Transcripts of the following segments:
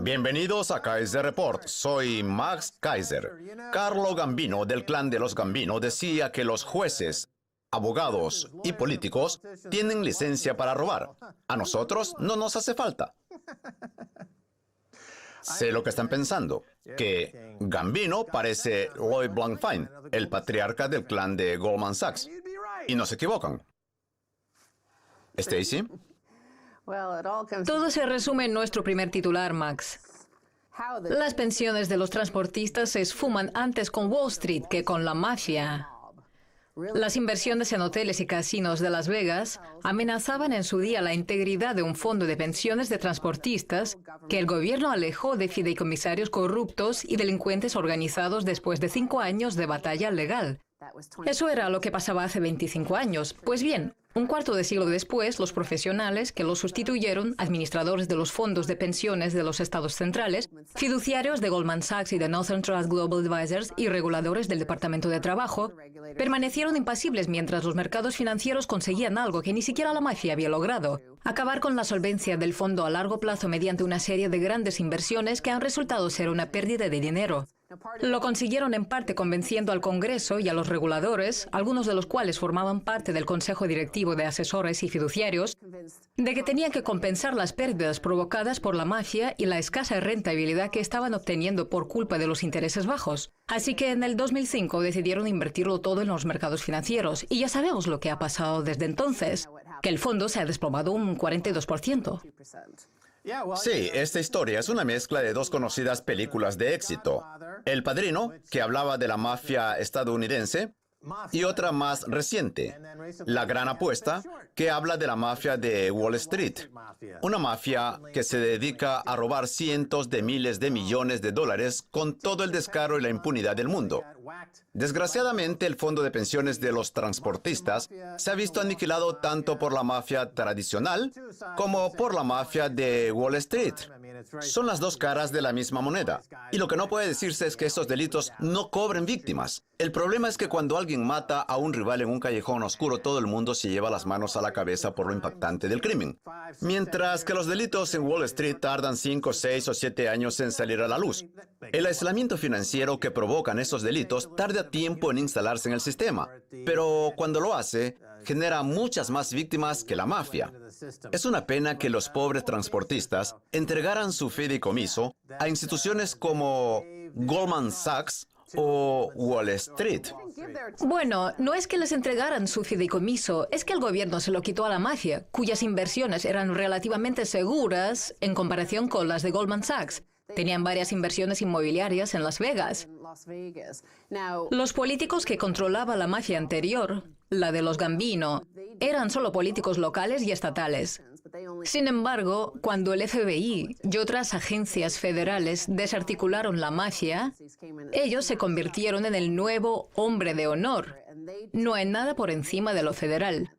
Bienvenidos a Kaiser Report. Soy Max Kaiser. Carlo Gambino, del clan de los Gambino, decía que los jueces, abogados y políticos tienen licencia para robar. A nosotros no nos hace falta. Sé lo que están pensando, que Gambino parece Lloyd Blankfein, el patriarca del clan de Goldman Sachs. Y no se equivocan. Stacy. Todo se resume en nuestro primer titular, Max. Las pensiones de los transportistas se esfuman antes con Wall Street que con la mafia. Las inversiones en hoteles y casinos de Las Vegas amenazaban en su día la integridad de un fondo de pensiones de transportistas que el gobierno alejó de fideicomisarios corruptos y delincuentes organizados después de 5 años de batalla legal. Eso era lo que pasaba hace 25 años. Pues bien, un cuarto de siglo después, los profesionales que los sustituyeron, administradores de los fondos de pensiones de los estados centrales, fiduciarios de Goldman Sachs y de Northern Trust Global Advisors y reguladores del Departamento de Trabajo, permanecieron impasibles mientras los mercados financieros conseguían algo que ni siquiera la mafia había logrado: acabar con la solvencia del fondo a largo plazo mediante una serie de grandes inversiones que han resultado ser una pérdida de dinero. Lo consiguieron en parte convenciendo al Congreso y a los reguladores, algunos de los cuales formaban parte del Consejo Directivo de Asesores y Fiduciarios, de que tenían que compensar las pérdidas provocadas por la mafia y la escasa rentabilidad que estaban obteniendo por culpa de los intereses bajos. Así que en el 2005 decidieron invertirlo todo en los mercados financieros, y ya sabemos lo que ha pasado desde entonces, que el fondo se ha desplomado un 42%. Sí, esta historia es una mezcla de dos conocidas películas de éxito: El Padrino, que hablaba de la mafia estadounidense, y otra más reciente, La Gran Apuesta, que habla de la mafia de Wall Street. Una mafia que se dedica a robar cientos de miles de millones de dólares con todo el descaro y la impunidad del mundo. Desgraciadamente, el fondo de pensiones de los transportistas se ha visto aniquilado tanto por la mafia tradicional como por la mafia de Wall Street. Son las dos caras de la misma moneda. Y lo que no puede decirse es que estos delitos no cobren víctimas. El problema es que cuando alguien mata a un rival en un callejón oscuro, todo el mundo se lleva las manos a la cabeza por lo impactante del crimen. Mientras que los delitos en Wall Street tardan 5, 6 o 7 años en salir a la luz. El aislamiento financiero que provocan estos delitos tarda tiempo en instalarse en el sistema, pero cuando lo hace, genera muchas más víctimas que la mafia. Es una pena que los pobres transportistas entregaran su fideicomiso a instituciones como Goldman Sachs o Wall Street. Bueno, no es que les entregaran su fideicomiso, es que el gobierno se lo quitó a la mafia, cuyas inversiones eran relativamente seguras en comparación con las de Goldman Sachs. Tenían varias inversiones inmobiliarias en Las Vegas. Los políticos que controlaba la mafia anterior, la de los Gambino, eran solo políticos locales y estatales. Sin embargo, cuando el FBI y otras agencias federales desarticularon la mafia, ellos se convirtieron en el nuevo hombre de honor. No hay nada por encima de lo federal.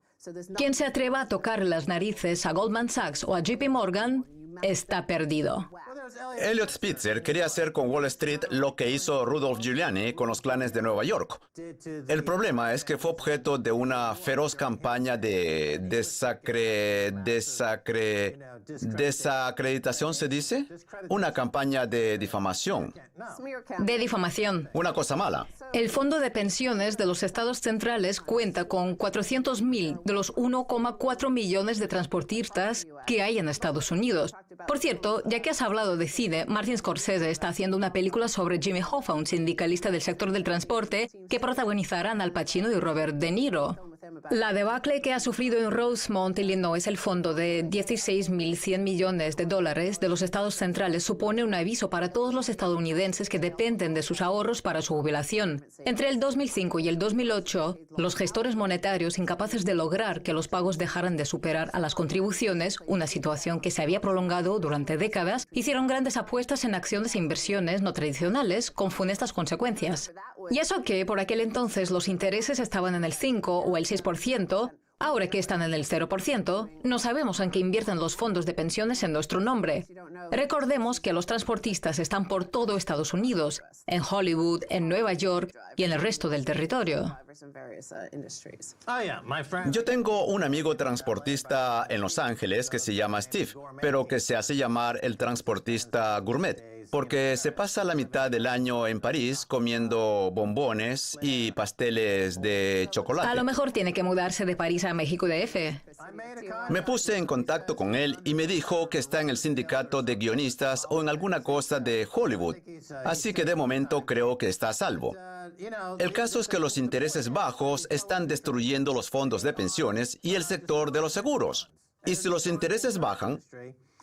Quien se atreva a tocar las narices a Goldman Sachs o a JP Morgan está perdido. Elliot Spitzer quería hacer con Wall Street lo que hizo Rudolph Giuliani con los clanes de Nueva York. El problema es que fue objeto de una feroz campaña de desacreditación, ¿se dice? Una campaña de difamación. De difamación. Una cosa mala. El Fondo de Pensiones de los Estados Centrales cuenta con 400.000 de los 1,4 millones de transportistas que hay en Estados Unidos. Por cierto, ya que has hablado de cine, Martin Scorsese está haciendo una película sobre Jimmy Hoffa, un sindicalista del sector del transporte, que protagonizarán Al Pacino y Robert De Niro. La debacle que ha sufrido en Rosemont, Illinois, el fondo de 16.100 millones de dólares de los estados centrales supone un aviso para todos los estadounidenses que dependen de sus ahorros para su jubilación. Entre el 2005 y el 2008, los gestores monetarios, incapaces de lograr que los pagos dejaran de superar a las contribuciones, una situación que se había prolongado durante décadas, hicieron grandes apuestas en acciones e inversiones no tradicionales con funestas consecuencias. Y eso que por aquel entonces los intereses estaban en el 5 o el 6%, Ahora que están en el 0%, no sabemos en qué invierten los fondos de pensiones en nuestro nombre. Recordemos que los transportistas están por todo Estados Unidos, en Hollywood, en Nueva York y en el resto del territorio. Yo tengo un amigo transportista en Los Ángeles que se llama Steve, pero que se hace llamar el transportista gourmet, porque se pasa la mitad del año en París comiendo bombones y pasteles de chocolate. A lo mejor tiene que mudarse de París a México DF. Me puse en contacto con él y me dijo que está en el sindicato de guionistas o en alguna cosa de Hollywood, así que de momento creo que está a salvo. El caso es que los intereses bajos están destruyendo los fondos de pensiones y el sector de los seguros. Y si los intereses bajan,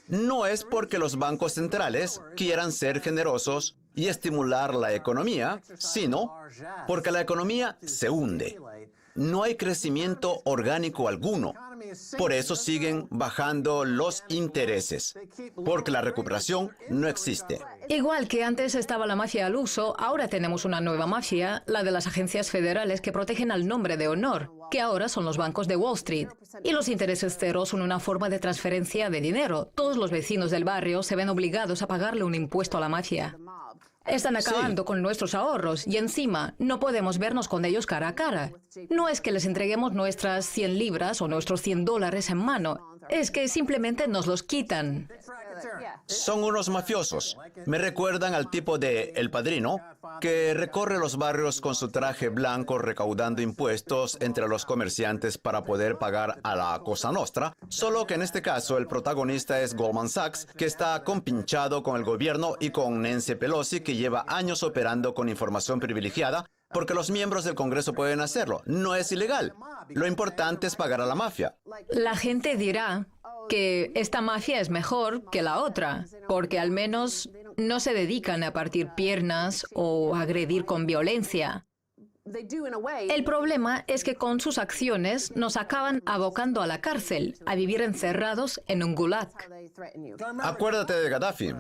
no es porque los bancos centrales quieran ser generosos y estimular la economía, sino porque la economía se hunde. No hay crecimiento orgánico alguno. Por eso siguen bajando los intereses, porque la recuperación no existe. Igual que antes estaba la mafia al uso, ahora tenemos una nueva mafia, la de las agencias federales que protegen al nombre de honor, que ahora son los bancos de Wall Street. Y los intereses cero son una forma de transferencia de dinero. Todos los vecinos del barrio se ven obligados a pagarle un impuesto a la mafia. Están acabando con nuestros ahorros y encima no podemos vernos con ellos cara a cara. No es que les entreguemos nuestras 100 libras o nuestros $100 en mano, es que simplemente nos los quitan. Son unos mafiosos. Me recuerdan al tipo de El Padrino, que recorre los barrios con su traje blanco recaudando impuestos entre los comerciantes para poder pagar a la Cosa Nostra, solo que en este caso el protagonista es Goldman Sachs, que está compinchado con el gobierno y con Nancy Pelosi, que lleva años operando con información privilegiada, porque los miembros del Congreso pueden hacerlo. No es ilegal. Lo importante es pagar a la mafia. La gente dirá que esta mafia es mejor que la otra, porque al menos no se dedican a partir piernas o agredir con violencia. El problema es que con sus acciones nos acaban abocando a la cárcel, a vivir encerrados en un gulag. Acuérdate de Gaddafi.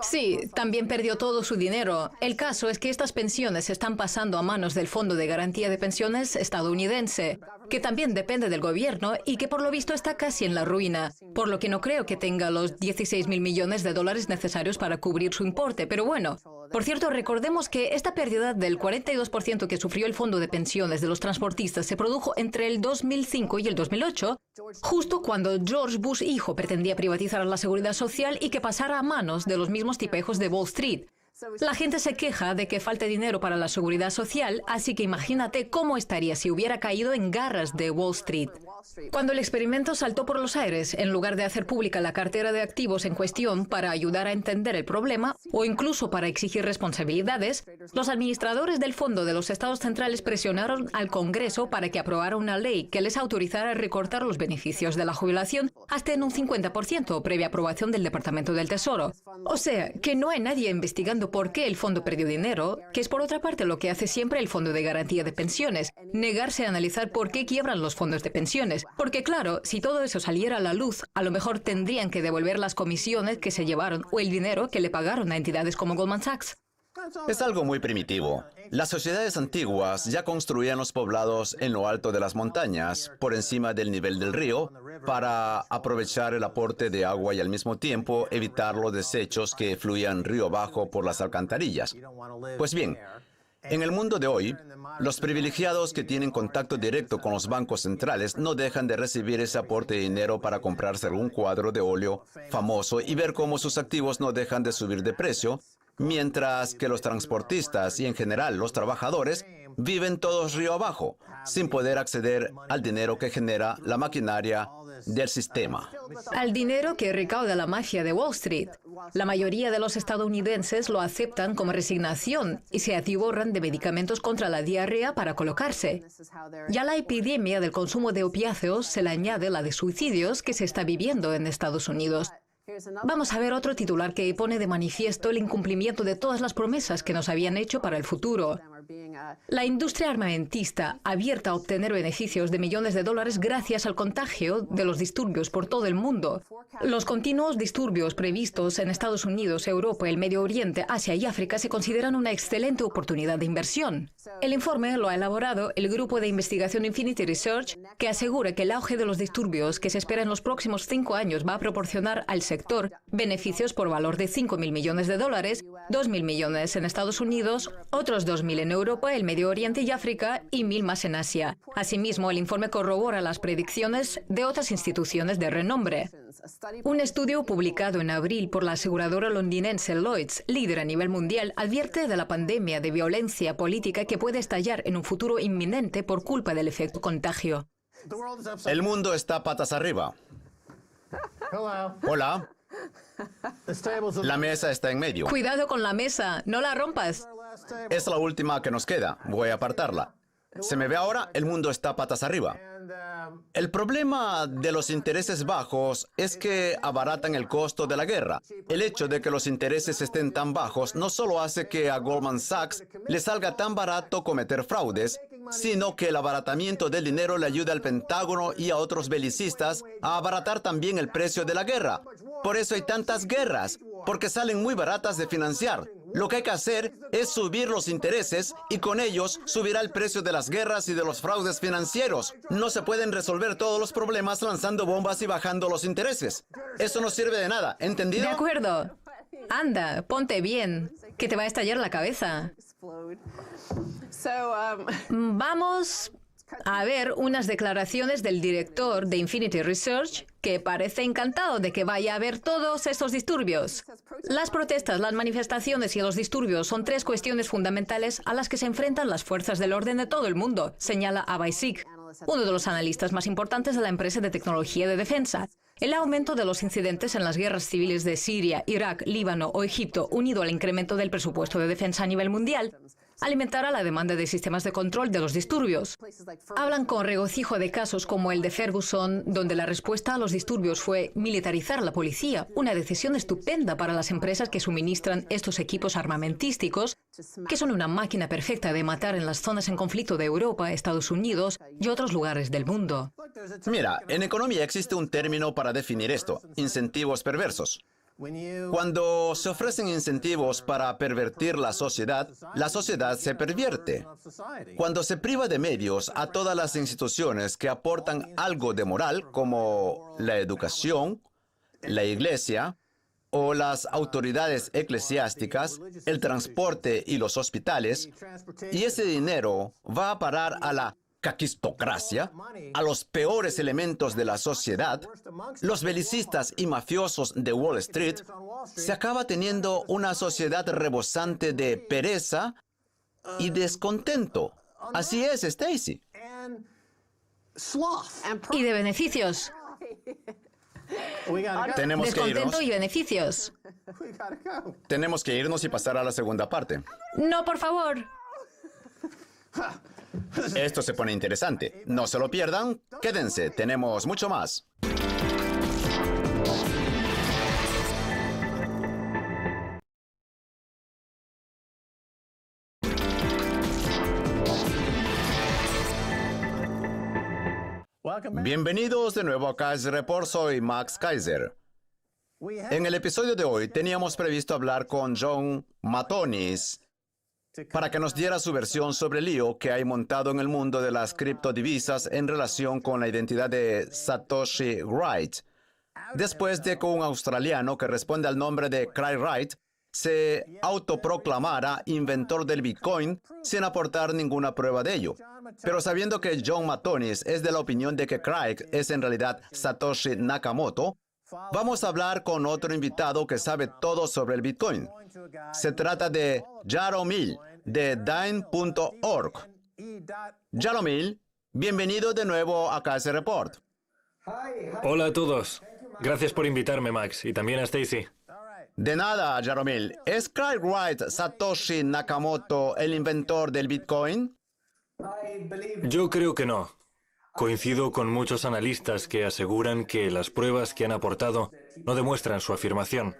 Sí, también perdió todo su dinero. El caso es que estas pensiones están pasando a manos del Fondo de Garantía de Pensiones estadounidense, que también depende del gobierno y que por lo visto está casi en la ruina, por lo que no creo que tenga los 16.000 millones de dólares necesarios para cubrir su importe. Pero bueno, por cierto, recordemos que esta pérdida del 42% que sufrió el Fondo de Pensiones de los transportistas se produjo entre el 2005 y el 2008, justo cuando George Bush hijo pretendía privatizar la seguridad social y que pasara a manos de los mismos tipejos de Wall Street. La gente se queja de que falte dinero para la seguridad social, así que imagínate cómo estaría si hubiera caído en garras de Wall Street. Cuando el experimento saltó por los aires, en lugar de hacer pública la cartera de activos en cuestión para ayudar a entender el problema o incluso para exigir responsabilidades, los administradores del Fondo de los Estados Centrales presionaron al Congreso para que aprobara una ley que les autorizara a recortar los beneficios de la jubilación hasta en un 50% previa aprobación del Departamento del Tesoro. O sea, que no hay nadie investigando por qué el fondo perdió dinero, que es por otra parte lo que hace siempre el Fondo de Garantía de Pensiones, negarse a analizar por qué quiebran los fondos de pensiones. Porque claro, si todo eso saliera a la luz, a lo mejor tendrían que devolver las comisiones que se llevaron o el dinero que le pagaron a entidades como Goldman Sachs. Es algo muy primitivo. Las sociedades antiguas ya construían los poblados en lo alto de las montañas, por encima del nivel del río, para aprovechar el aporte de agua y al mismo tiempo evitar los desechos que fluían río abajo por las alcantarillas. Pues bien, en el mundo de hoy, los privilegiados que tienen contacto directo con los bancos centrales no dejan de recibir ese aporte de dinero para comprarse algún cuadro de óleo famoso y ver cómo sus activos no dejan de subir de precio, mientras que los transportistas y en general los trabajadores viven todos río abajo, sin poder acceder al dinero que genera la maquinaria del sistema. Al dinero que recauda la mafia de Wall Street. La mayoría de los estadounidenses lo aceptan como resignación y se atiborran de medicamentos contra la diarrea para colocarse. Ya a la epidemia del consumo de opiáceos se le añade la de suicidios que se está viviendo en Estados Unidos. Vamos a ver otro titular que pone de manifiesto el incumplimiento de todas las promesas que nos habían hecho para el futuro. La industria armamentista, abierta a obtener beneficios de millones de dólares gracias al contagio de los disturbios por todo el mundo. Los continuos disturbios previstos en Estados Unidos, Europa, el Medio Oriente, Asia y África se consideran una excelente oportunidad de inversión. El informe lo ha elaborado el grupo de investigación Infinity Research, que asegura que el auge de los disturbios que se espera en los próximos 5 años va a proporcionar al sector beneficios por valor de 5.000 millones de dólares, 2.000 millones en Estados Unidos, otros 2.000 en Europa, el Medio Oriente y África y 1.000 más en Asia. Asimismo, el informe corrobora las predicciones de otras instituciones de renombre. Un estudio publicado en abril por la aseguradora londinense Lloyds, líder a nivel mundial, advierte de la pandemia de violencia política que puede estallar en un futuro inminente por culpa del efecto contagio. El mundo está patas arriba. Hola. La mesa está en medio. Cuidado con la mesa, no la rompas. Es la última que nos queda. Voy a apartarla. ¿Se me ve ahora? El mundo está patas arriba. El problema de los intereses bajos es que abaratan el costo de la guerra. El hecho de que los intereses estén tan bajos no solo hace que a Goldman Sachs le salga tan barato cometer fraudes, sino que el abaratamiento del dinero le ayuda al Pentágono y a otros belicistas a abaratar también el precio de la guerra. Por eso hay tantas guerras, porque salen muy baratas de financiar. Lo que hay que hacer es subir los intereses y con ellos subirá el precio de las guerras y de los fraudes financieros. No se pueden resolver todos los problemas lanzando bombas y bajando los intereses. Eso no sirve de nada, ¿entendido? De acuerdo. Anda, ponte bien, que te va a estallar la cabeza. Vamos a ver unas declaraciones del director de Infinity Research, que parece encantado de que vaya a haber todos estos disturbios. Las protestas, las manifestaciones y los disturbios son 3 cuestiones fundamentales a las que se enfrentan las fuerzas del orden de todo el mundo, señala Abhay Sikh, uno de los analistas más importantes de la empresa de tecnología de defensa. El aumento de los incidentes en las guerras civiles de Siria, Irak, Líbano o Egipto, unido al incremento del presupuesto de defensa a nivel mundial, alimentará la demanda de sistemas de control de los disturbios. Hablan con regocijo de casos como el de Ferguson, donde la respuesta a los disturbios fue militarizar la policía, una decisión estupenda para las empresas que suministran estos equipos armamentísticos, que son una máquina perfecta de matar en las zonas en conflicto de Europa, Estados Unidos y otros lugares del mundo. Mira, en economía existe un término para definir esto: incentivos perversos. Cuando se ofrecen incentivos para pervertir la sociedad se pervierte. Cuando se priva de medios a todas las instituciones que aportan algo de moral, como la educación, la iglesia o las autoridades eclesiásticas, el transporte y los hospitales, y ese dinero va a parar a la caquistocracia, a los peores elementos de la sociedad, los belicistas y mafiosos de Wall Street, se acaba teniendo una sociedad rebosante de pereza y descontento. Así es, Stacy. Y de beneficios. Tenemos que Descontento irnos. y beneficios. Tenemos que irnos y pasar a la segunda parte. No, por favor. Esto se pone interesante. No se lo pierdan. Quédense, tenemos mucho más. Bienvenidos de nuevo a Kaiser Report. Soy Max Kaiser. En el episodio de hoy teníamos previsto hablar con John Matonis para que nos diera su versión sobre el lío que hay montado en el mundo de las criptodivisas en relación con la identidad de Satoshi Wright, después de que un australiano que responde al nombre de Craig Wright se autoproclamara inventor del Bitcoin sin aportar ninguna prueba de ello. Pero sabiendo que John Matonis es de la opinión de que Craig es en realidad Satoshi Nakamoto, vamos a hablar con otro invitado que sabe todo sobre el Bitcoin. Se trata de Jaromil, de Dyn.org. Jaromil, bienvenido de nuevo a Kaiser Report. Hola a todos. Gracias por invitarme, Max, y también a Stacy. De nada, Jaromil. ¿Es Craig Wright Satoshi Nakamoto el inventor del Bitcoin? Yo creo que no. Coincido con muchos analistas que aseguran que las pruebas que han aportado no demuestran su afirmación.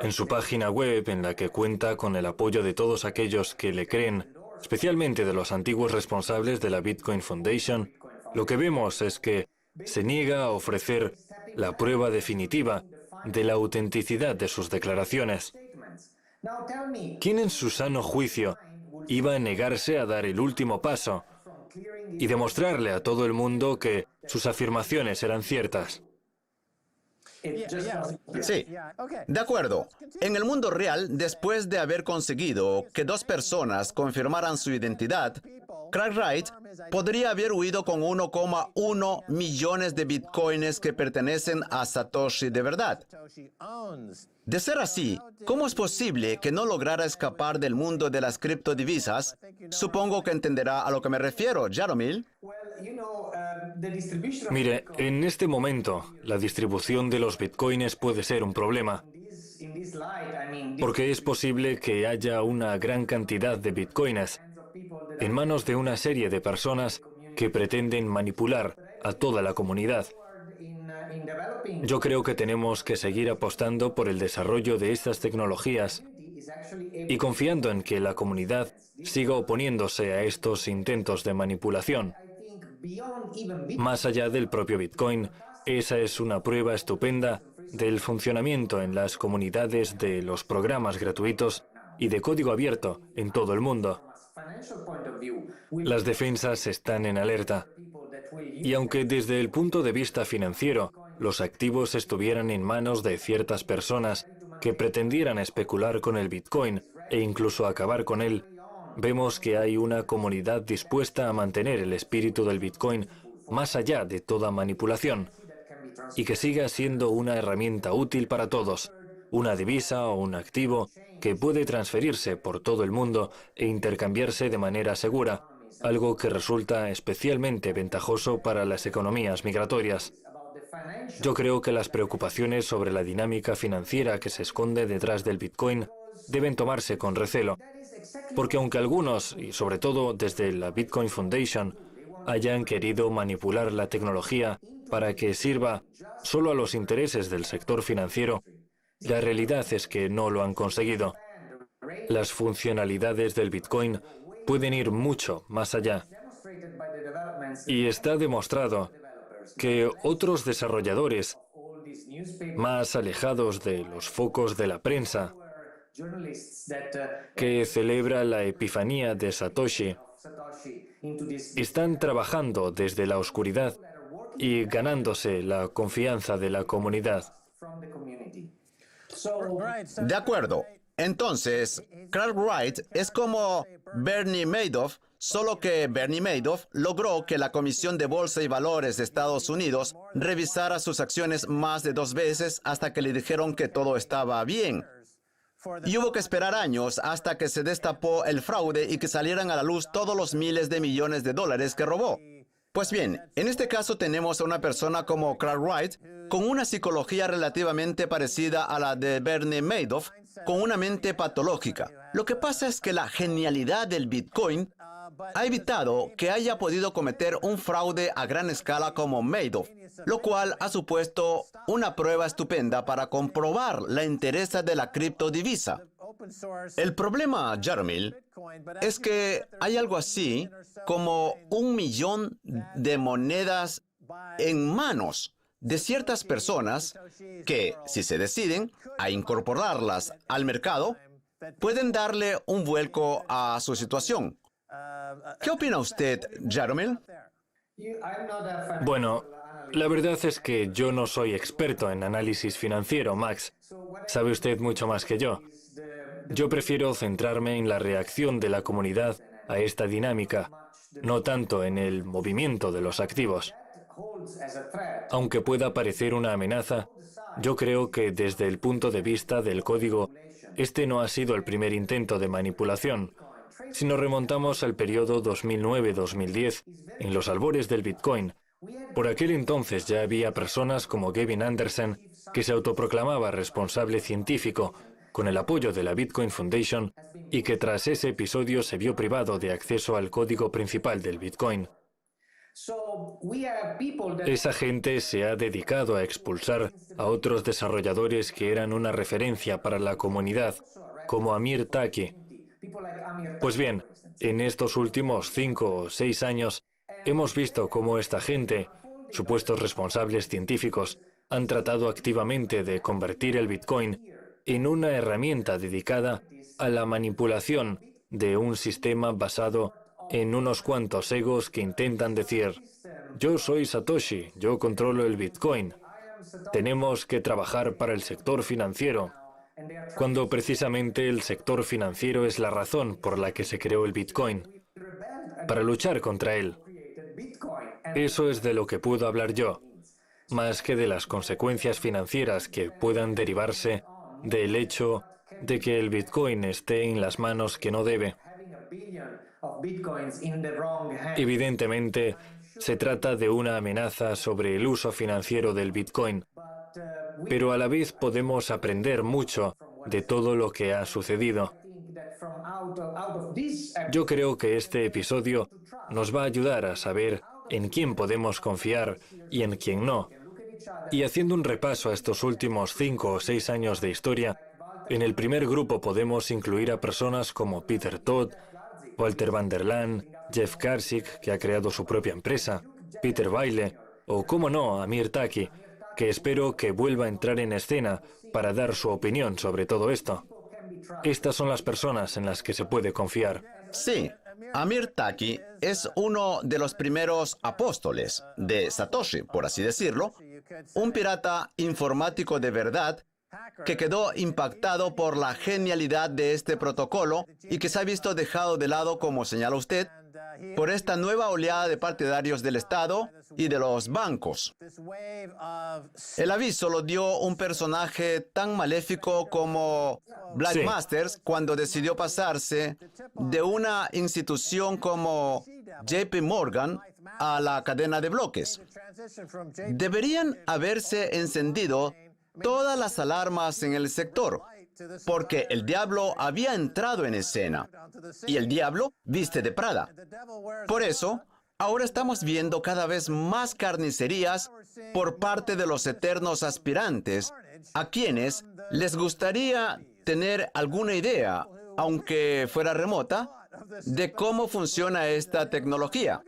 En su página web, en la que cuenta con el apoyo de todos aquellos que le creen, especialmente de los antiguos responsables de la Bitcoin Foundation, lo que vemos es que se niega a ofrecer la prueba definitiva de la autenticidad de sus declaraciones. ¿Quién en su sano juicio iba a negarse a dar el último paso y demostrarle a todo el mundo que sus afirmaciones eran ciertas? Sí, de acuerdo. En el mundo real, después de haber conseguido que 2 personas confirmaran su identidad, Cartwright podría haber huido con 1,1 millones de bitcoins que pertenecen a Satoshi de verdad. De ser así, ¿cómo es posible que no lograra escapar del mundo de las criptodivisas? Supongo que entenderá a lo que me refiero, Jaromil. Mire, en este momento, la distribución de los bitcoins puede ser un problema, porque es posible que haya una gran cantidad de bitcoins en manos de una serie de personas que pretenden manipular a toda la comunidad. Yo creo que tenemos que seguir apostando por el desarrollo de estas tecnologías y confiando en que la comunidad siga oponiéndose a estos intentos de manipulación. Más allá del propio Bitcoin, esa es una prueba estupenda del funcionamiento en las comunidades de los programas gratuitos y de código abierto en todo el mundo. Las defensas están en alerta. Y aunque desde el punto de vista financiero los activos estuvieran en manos de ciertas personas que pretendieran especular con el Bitcoin e incluso acabar con él, vemos que hay una comunidad dispuesta a mantener el espíritu del Bitcoin más allá de toda manipulación y que siga siendo una herramienta útil para todos, una divisa o un activo que puede transferirse por todo el mundo e intercambiarse de manera segura, algo que resulta especialmente ventajoso para las economías migratorias. Yo creo que las preocupaciones sobre la dinámica financiera que se esconde detrás del Bitcoin deben tomarse con recelo, porque aunque algunos, y sobre todo desde la Bitcoin Foundation, hayan querido manipular la tecnología para que sirva solo a los intereses del sector financiero, la realidad es que no lo han conseguido. Las funcionalidades del Bitcoin pueden ir mucho más allá. Y está demostrado que otros desarrolladores más alejados de los focos de la prensa, que celebra la epifanía de Satoshi, están trabajando desde la oscuridad y ganándose la confianza de la comunidad. De acuerdo. Entonces, Cartwright es como Bernie Madoff, solo que Bernie Madoff logró que la Comisión de Bolsa y Valores de Estados Unidos revisara sus acciones más de 2 veces hasta que le dijeron que todo estaba bien. Y hubo que esperar años hasta que se destapó el fraude y que salieran a la luz todos los miles de millones de dólares que robó. Pues bien, en este caso tenemos a una persona como Cartwright con una psicología relativamente parecida a la de Bernie Madoff, con una mente patológica. Lo que pasa es que la genialidad del Bitcoin ha evitado que haya podido cometer un fraude a gran escala como Madoff, lo cual ha supuesto una prueba estupenda para comprobar la entereza de la criptodivisa. El problema, Jaromil, es que hay algo así como 1 millón de monedas en manos de ciertas personas que, si se deciden a incorporarlas al mercado, pueden darle un vuelco a su situación. ¿Qué opina usted, Jaromil? Bueno, la verdad es que yo no soy experto en análisis financiero, Max. Sabe usted mucho más que yo. Yo prefiero centrarme en la reacción de la comunidad a esta dinámica, no tanto en el movimiento de los activos. Aunque pueda parecer una amenaza, yo creo que desde el punto de vista del código, este no ha sido el primer intento de manipulación. Si nos remontamos al periodo 2009-2010, en los albores del Bitcoin, por aquel entonces ya había personas como Gavin Anderson, que se autoproclamaba responsable científico, con el apoyo de la Bitcoin Foundation, y que tras ese episodio se vio privado de acceso al código principal del Bitcoin. Esa gente se ha dedicado a expulsar a otros desarrolladores que eran una referencia para la comunidad, como Amir Taki. Pues bien, en estos últimos 5 o 6 años, hemos visto cómo esta gente, supuestos responsables científicos, han tratado activamente de convertir el Bitcoin en una herramienta dedicada a la manipulación de un sistema basado en unos cuantos egos que intentan decir: yo soy Satoshi, yo controlo el Bitcoin. Tenemos que trabajar para el sector financiero, cuando precisamente el sector financiero es la razón por la que se creó el Bitcoin, para luchar contra él. Eso es de lo que puedo hablar yo, más que de las consecuencias financieras que puedan derivarse del hecho de que el Bitcoin esté en las manos que no debe. Evidentemente, se trata de una amenaza sobre el uso financiero del Bitcoin, pero a la vez podemos aprender mucho de todo lo que ha sucedido. Yo creo que este episodio nos va a ayudar a saber en quién podemos confiar y en quién no. Y haciendo un repaso a estos últimos 5 o 6 años de historia, en el primer grupo podemos incluir a personas como Peter Todd, Walter van der Laan, Jeff Karsik, que ha creado su propia empresa, Peter Baile, o, cómo no, Amir Taki, que espero que vuelva a entrar en escena para dar su opinión sobre todo esto. Estas son las personas en las que se puede confiar. Sí, Amir Taki es uno de los primeros apóstoles de Satoshi, por así decirlo, un pirata informático de verdad que quedó impactado por la genialidad de este protocolo y que se ha visto dejado de lado, como señala usted, por esta nueva oleada de partidarios del Estado y de los bancos. El aviso lo dio un personaje tan maléfico como Black Masters cuando decidió pasarse de una institución como JP Morgan a la cadena de bloques. Deberían haberse encendido todas las alarmas en el sector, porque el diablo había entrado en escena, y el diablo viste de Prada. Por eso, ahora estamos viendo cada vez más carnicerías por parte de los eternos aspirantes, a quienes les gustaría tener alguna idea, aunque fuera remota, de cómo funciona esta tecnología.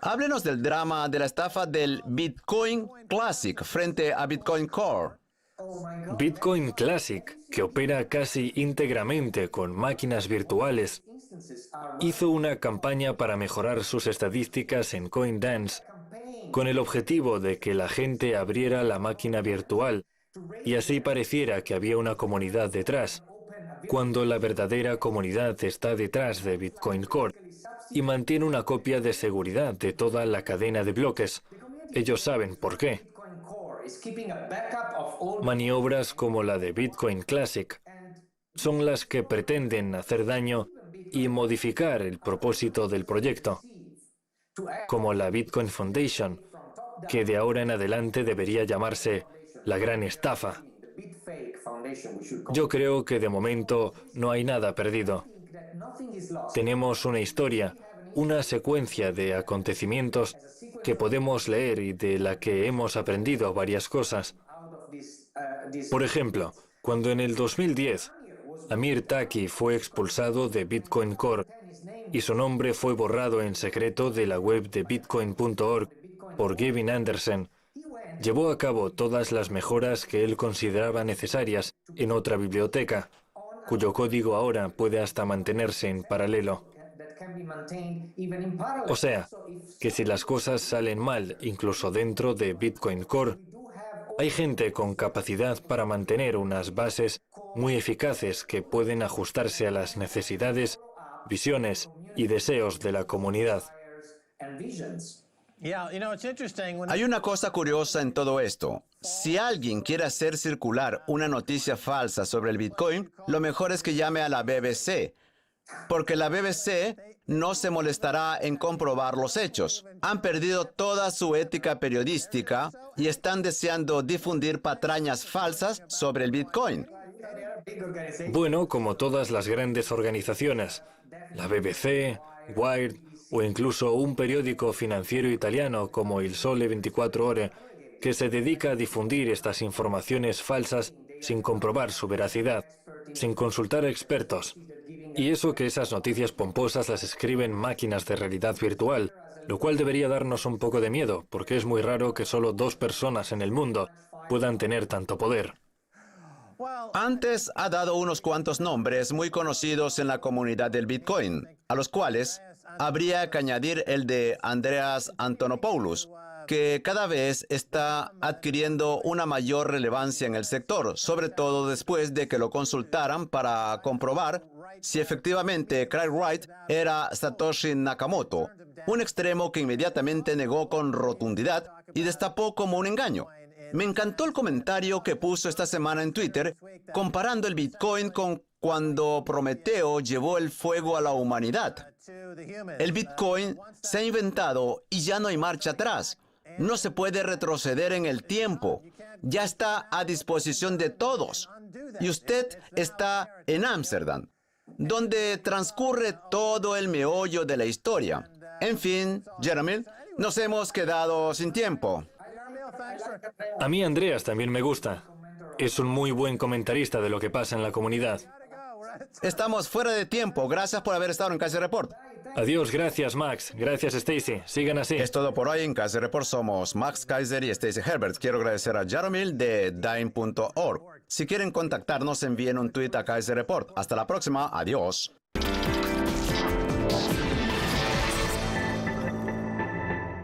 Háblenos del drama de la estafa del Bitcoin Classic frente a Bitcoin Core. Bitcoin Classic, que opera casi íntegramente con máquinas virtuales, hizo una campaña para mejorar sus estadísticas en CoinDance, con el objetivo de que la gente abriera la máquina virtual y así pareciera que había una comunidad detrás, cuando la verdadera comunidad está detrás de Bitcoin Core y mantiene una copia de seguridad de toda la cadena de bloques. Ellos saben por qué. Maniobras como la de Bitcoin Classic son las que pretenden hacer daño y modificar el propósito del proyecto, como la Bitcoin Foundation, que de ahora en adelante debería llamarse la Gran Estafa. Yo creo que de momento no hay nada perdido. Tenemos una historia, una secuencia de acontecimientos que podemos leer y de la que hemos aprendido varias cosas. Por ejemplo, cuando en el 2010 Amir Taki fue expulsado de Bitcoin Core y su nombre fue borrado en secreto de la web de bitcoin.org por Gavin Anderson, llevó a cabo todas las mejoras que él consideraba necesarias en otra biblioteca, cuyo código ahora puede hasta mantenerse en paralelo. O sea, que si las cosas salen mal, incluso dentro de Bitcoin Core, hay gente con capacidad para mantener unas bases muy eficaces que pueden ajustarse a las necesidades, visiones y deseos de la comunidad. Hay una cosa curiosa en todo esto. Si alguien quiere hacer circular una noticia falsa sobre el Bitcoin, lo mejor es que llame a la BBC, porque la BBC no se molestará en comprobar los hechos. Han perdido toda su ética periodística y están deseando difundir patrañas falsas sobre el Bitcoin. Bueno, como todas las grandes organizaciones, la BBC, Wired o incluso un periódico financiero italiano como Il Sole 24 Ore, que se dedica a difundir estas informaciones falsas sin comprobar su veracidad, sin consultar a expertos. Y eso que esas noticias pomposas las escriben máquinas de realidad virtual, lo cual debería darnos un poco de miedo, porque es muy raro que solo 2 personas en el mundo puedan tener tanto poder. Antes ha dado unos cuantos nombres muy conocidos en la comunidad del Bitcoin, a los cuales habría que añadir el de Andreas Antonopoulos, que cada vez está adquiriendo una mayor relevancia en el sector, sobre todo después de que lo consultaran para comprobar si efectivamente Craig Wright era Satoshi Nakamoto, un extremo que inmediatamente negó con rotundidad y destapó como un engaño. Me encantó el comentario que puso esta semana en Twitter, comparando el Bitcoin con cuando Prometeo llevó el fuego a la humanidad. El Bitcoin se ha inventado y ya no hay marcha atrás. No se puede retroceder en el tiempo. Ya está a disposición de todos. Y usted está en Ámsterdam, donde transcurre todo el meollo de la historia. En fin, Jeremy, nos hemos quedado sin tiempo. A mí Andreas también me gusta. Es un muy buen comentarista de lo que pasa en la comunidad. Estamos fuera de tiempo. Gracias por haber estado en Kaiser Report. Adiós, gracias Max, gracias Stacy, sigan así. Es todo por hoy en Kaiser Report. Somos Max Kaiser y Stacy Herbert. Quiero agradecer a Jaromil de Dime.org. Si quieren contactarnos, envíen un tweet a Kaiser Report. Hasta la próxima. Adiós.